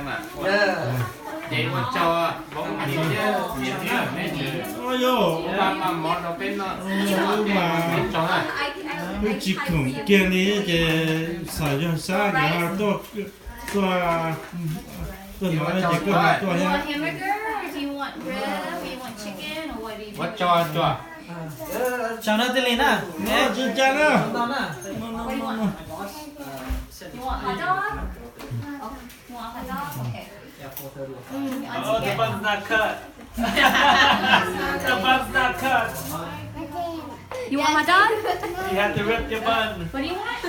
mà vậy một cho bóng anh chứ ôi yo mà món nó bên nó bên cho này cái chỉ cần kia này cái sử dụng sao thì họ tôi nói là cái tôi You ha want hamburger? Do you want rib? Do you want chicken? Or what do you what want? cho Chào nó tên lên à? 어 진짜나 Đón à? What do you want? You want hot dog? Oh, you want hot dog? Okay. Oh, the bun's not cut. The bun's not cut. You want hot dog? You have to rip your bun. What do you want?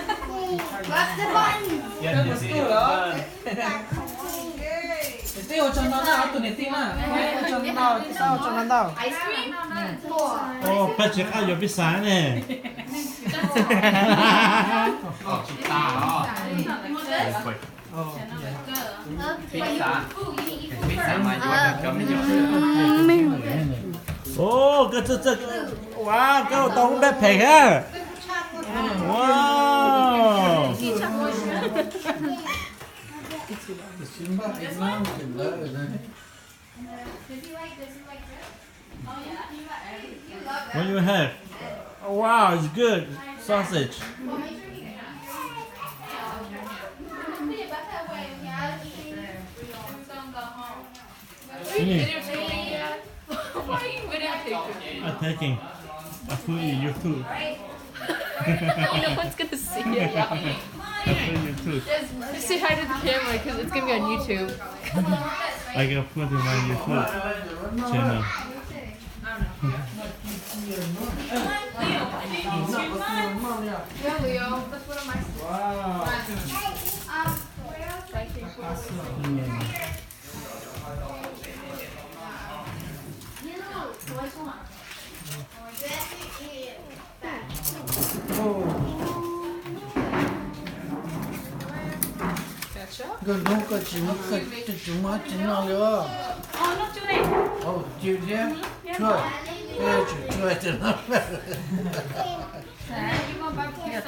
What's the bun? You have to see your bun. Tiêu cho nó nào, tụi này tiêu à? Cho nó nào, sao cho nó nào? Ice cream? 어 패치 아 옆이 싸네 oh chị ta đó pizza pizza mà cho cấm 오 그저 와 그거 너무 배해 와 What you have? Oh, wow, it's good. Sausage. I'm taking. I put in YouTube. No one's gonna see it. I put in YouTube. Just say hi to the camera because it's gonna be on YouTube. I can put in my YouTube channel. Yeah, Leo. That's one of my. Gần không có chúng nó chín nào nữa. Oh, not too late. Oh, chịu chứ? Chưa. Chưa cho nó.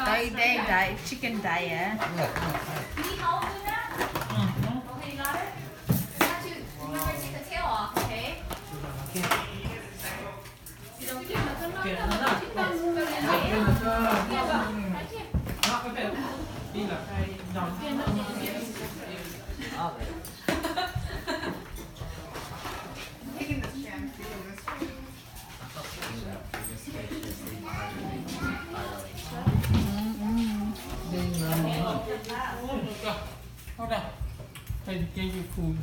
Tay đây đại chicken đại à? You need help with that? Okay, you got it? Got you. Remember to take the tail off, okay? Hold on. I gave you food.